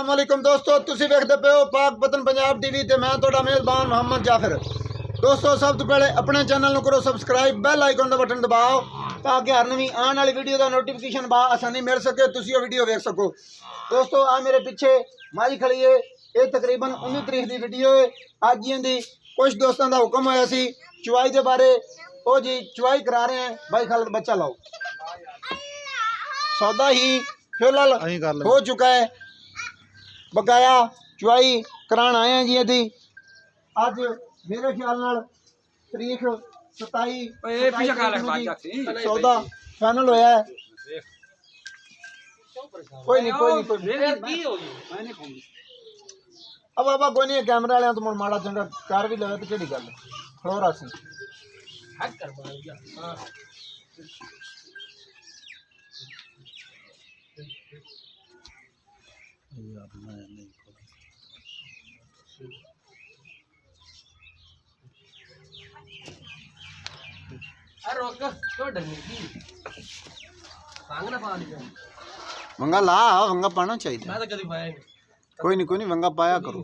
अस्सलाम वालेकुम दोस्तों, तुसी देखते पे हो पाक वतन पंजाब टीवी ते मैं तुहाडा मेज़बान मोहम्मद जाफर। दोस्तों सब तो पहले अपने चैनल को करो सब्सक्राइब, बेल आइकन का बटन दबाओ ताकि हर नवी आने वाली वीडियो का नोटिफिकेशन आसानी मिल सके, तुसी वो वीडियो देख सको। दोस्तों आ मेरे पीछे माई खड़ी है, ये तकरीबन 19 तारीख की वीडियो है। अज जी कुछ दोस्तों का हुक्म होया सी चुवाई के बारे, ओ जी चुवाई करा रहे हैं। भाई खालद बच्चा लाओ, सौदा ही फिलहाल हो चुका है, बकाया चुवाई करान आए हैं जी। यदि अज मेरे ख्याल नाल तारीख 27 सौदा फाइनल होया है। कोई नहीं अब बाबा कोई नहीं, कैमरा वाले तो मुड़ माड़ा चंगा कर भी लगे तो केड़ी गल खलोरा सी वंगा ला, वंगा पाना चाहिए। कोई नहीं वंगा पाया करो,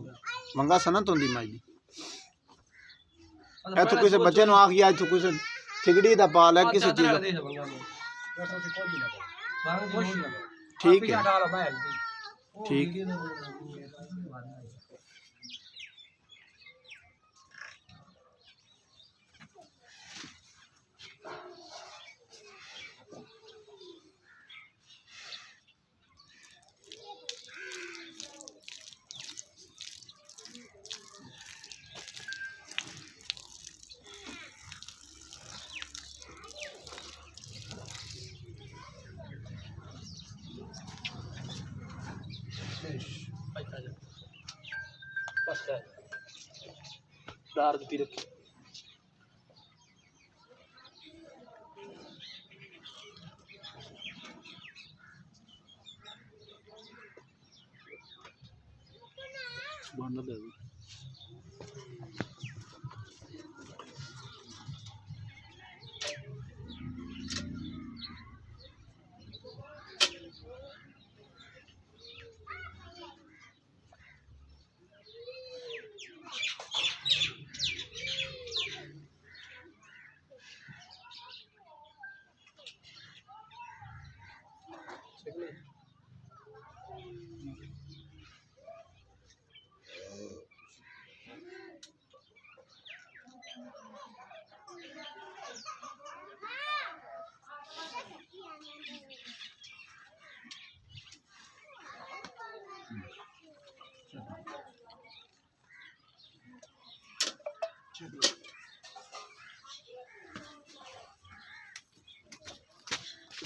वंगा सनत होंदी माई दी। इत्थों किसी बच्चे नु आख गया, इत्थों किसी ठिगड़ी दा पाल है, किसी चीज ठीक है ठीक है। दार दी रखी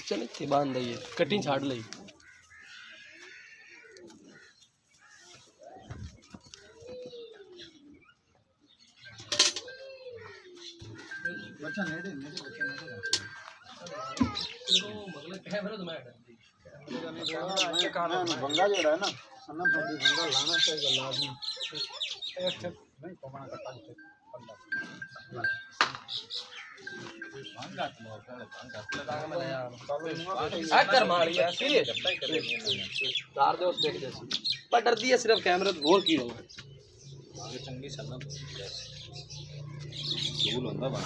चल थे बांध दई कटिंग छाड़ लई। बच्चा नेड़े नेड़े बच्चा नेड़े तो मतलब कैमरा तो मैं बंगा जोड़ा है ना सन्ना थोड़ी बंगा लाना चाहिए लाजमी एक नहीं कमाना का पांच कर मारिया सीरियस दार दे उस देख जैसे पर डर दिया सिर्फ कैमरा तो और की होगा आगे चंगी सन्ना दूल होंदा बा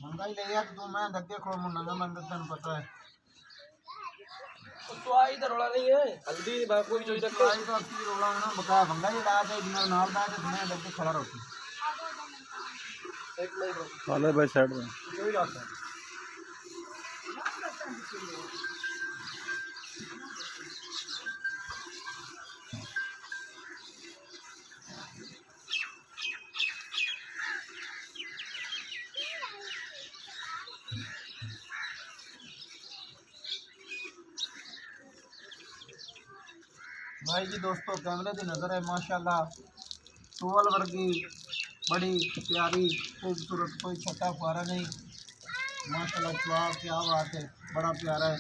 महंगाई ले यार तो मैं धक्के खो मुन्ना का मंदिर तन पता है तो आई इधर रोला नहीं है हल्दी बा कोई चोई तक आई तो की रोला ना बका भंगा ही डाल दे बिना नाल दा के मैं धक्के खड़ा रहती एक नहीं वाले भाई साइड में कोई रास्ता भाई जी दोस्तों कैमरे की नज़र है माशाल्लाह टोल वर्गी बड़ी प्यारी खूबसूरत, कोई छोटा फुआरा नहीं माशाल्लाह। चुआ क्या बात है, बड़ा प्यारा है।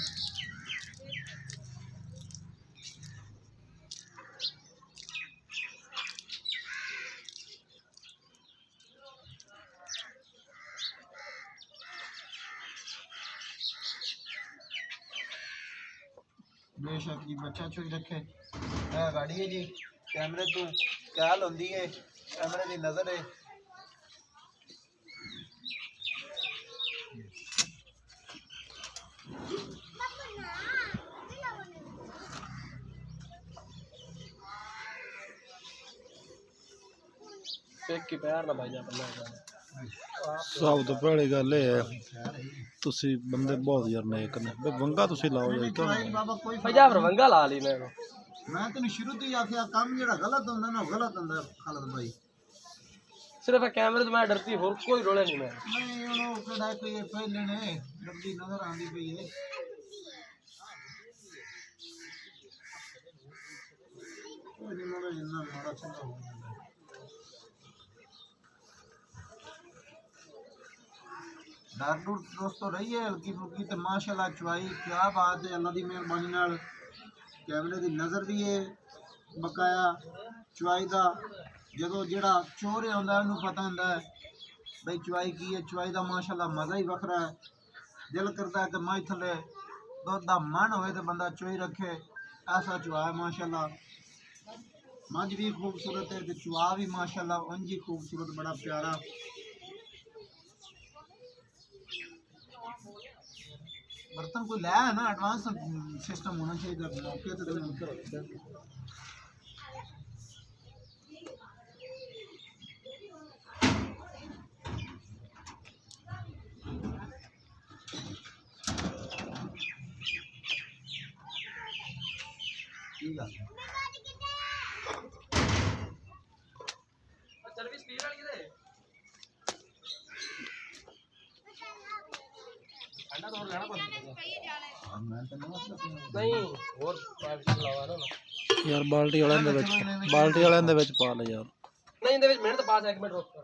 बेशक जी बच्चा चुई रखे गाड़ी है जी कैमरे तो ख्याल होंदी है कैमरे की नज़र है की प्यार ना भाई जा सब तो पहली गल है तुसी बंदे बहुत यार नेक ने बे वंगा तुसी लाओ यार क्यों बाबा कोई भाई जा वंगा ला ली मैं तेन शुरू तो ही आखिया काम जेड़ा गलत होंदा ना गलत होंदा खालिद भाई सिर्फ कैमरे तो मैं डरती होर कोई रोले नहीं मैं नहीं उनो केड़ा कोई पहले ने डरदी नजर आंदी पई है कोई नहीं मेरा इतना माड़ा चंगा हो गया डर डूर दोस्तों रही है हल्की फुल्की तो माशाल्लाह चुवाई क्या बात है अल्लाह की मेहरबानी नाल कैमरे की नज़र भी है बकाया चुवाई का जो जोड़ा चोर आंदा उन्होंने पता होंगे भाई चुवाई की है चुवाई का माशाल्लाह मज़ा ही वखरा है दिल करता है कि मझ थले दुध का मन होए तो बंदा चुई रखे ऐसा चुआ है माशाल्लाह मझ भी खूबसूरत है तो चुआ भी माशाल्लाह उंज ही खूबसूरत बड़ा प्यारा बर्तन कोई लाया है ना एडवांस सिस्टम होना चाहिए मौके तो ठीक है यार बाल्टी वाले दे विच पा ले यार नहीं दे विच मिनट तो पास 1 मिनट रोक कर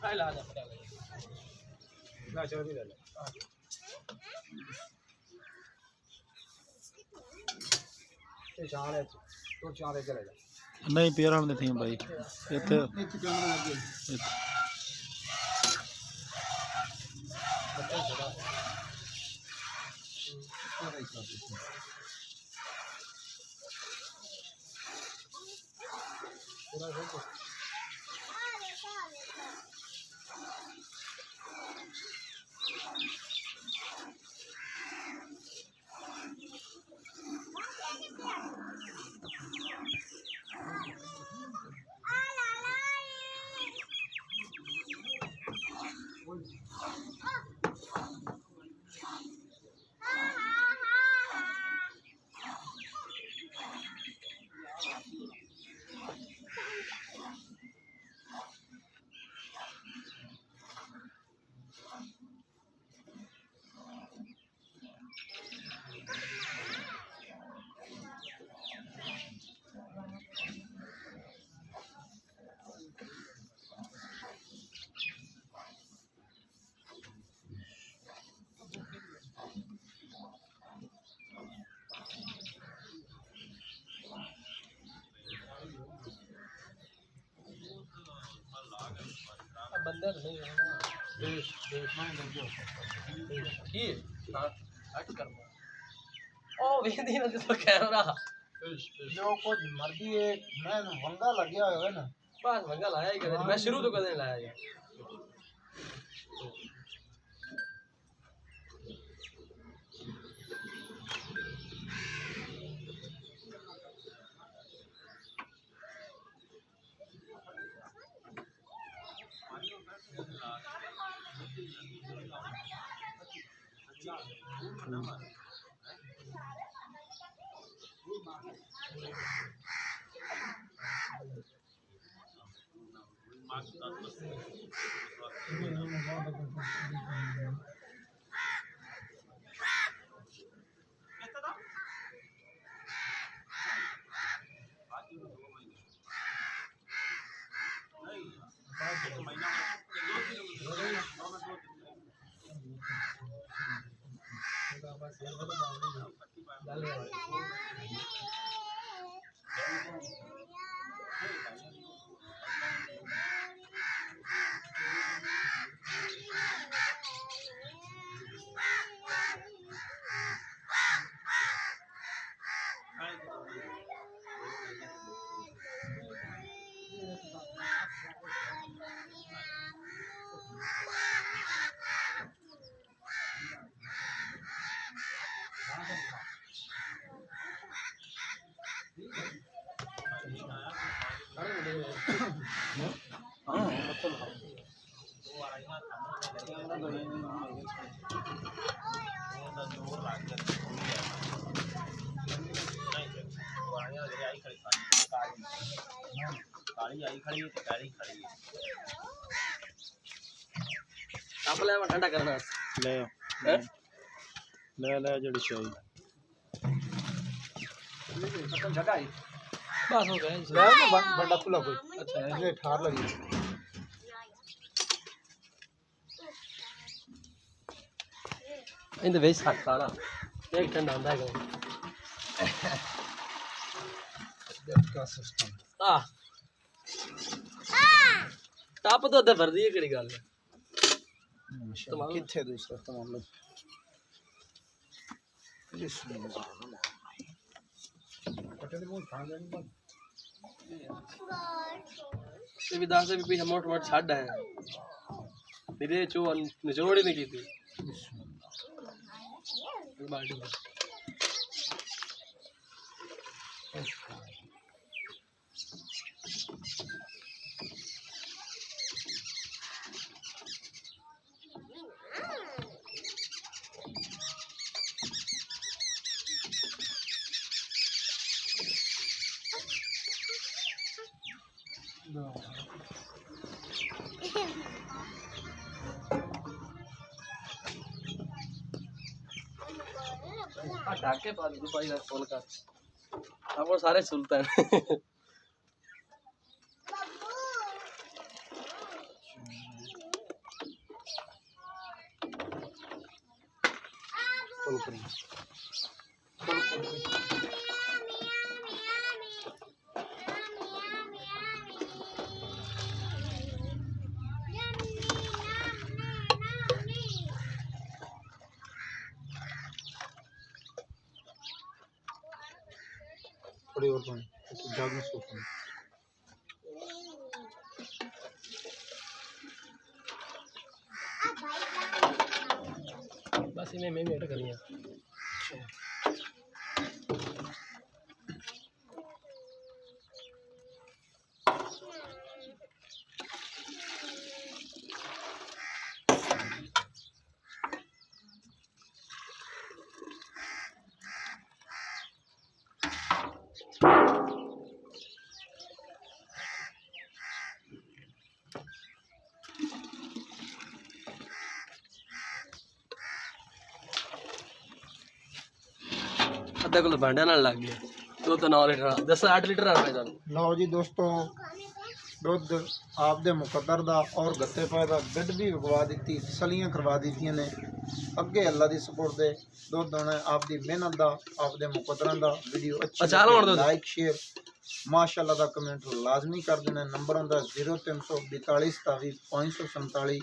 आ ला जा पटा ला चल भी ले ले ये चार है तो चार है चले जा नहीं पेरां दे थी भाई इथे कैमरा लगे बंदर नहीं है ना देश में लगे की हां हट कर ओ वेंदी ना तो कैमरा जो कुछ मर्जी है मैं वंगा लग गया है ना बस वंगा लाया ही कदे मैं शुरू तो कदे लाया यार आप ले ठंडा करना ले हैं ले ले जड़ी चाहिए बस हो गया ले ना बंदा खुला कोई अच्छा है ये ठार लगी इन वेज सकता ना एक ठंडा होता है का सिस्टम आ टप तो अद्धे भर दी केड़ी गल है माशाल्लाह किथे दूसरा तमाम लोग ये भी दास भी पीछे मोट मोट छड़ है मेरे चो निचोड़ ही नहीं की थी बाल्टी में ढाके पा दी भाई फोन का अब वो सारे सुल्तान थोड़ी और पानी जग में सूख बस इन्हें मैं मेट करनी है अद्धा किलो भांडा नाल लग गया 2 लीटर 10-8 लीटर आ गया ਲਓ ਜੀ ਦੋਸਤੋ ਦੁੱਧ ਆਪਦੇ ਮੁਕੱਦਰ ਦਾ ਔਰ ਗੱਤੇ ਪਏ ਦਾ ਬਿੱਡ ਵੀ ਵਿਗਵਾ ਦਿੱਤੀ ਸਲੀਆਂ ਕਰਵਾ ਦਿੱਤੀਆਂ ਨੇ ਅੱਗੇ ਅੱਲਾ ਦੀ ਸਪੋਰਟ ਦੇ ਦੁੱਧ ਹੋਣਾ ਆਪਦੀ ਮਿਹਨਤ ਦਾ ਆਪਦੇ ਮੁਕੱਦਰਾਂ ਦਾ ਵੀਡੀਓ ਅੱਛੀ ਲਾਈਕ ਸ਼ੇਅਰ ਮਾਸ਼ਾਅੱਲਾ ਦਾ ਕਮੈਂਟ ਲਾਜ਼ਮੀ ਕਰ ਦੇਣਾ ਨੰਬਰ ਹੁੰਦਾ 0342 547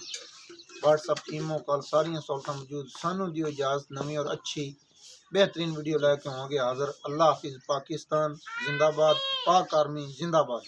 WhatsApp ਈਮੋ ਕਾਲ ਸਾਰੀਆਂ ਸਹੂਲਤਾਂ ਮੌਜੂਦ ਸਾਨੂੰ ਦਿਓ ਇਜਾਜ਼ਤ ਨਵੀਂ ਔਰ ਅੱਛੀ बेहतरीन वीडियो लेके होंगे हाजिर अल्लाह हाफिज़ पाकिस्तान जिंदाबाद पाक आर्मी जिंदाबाद।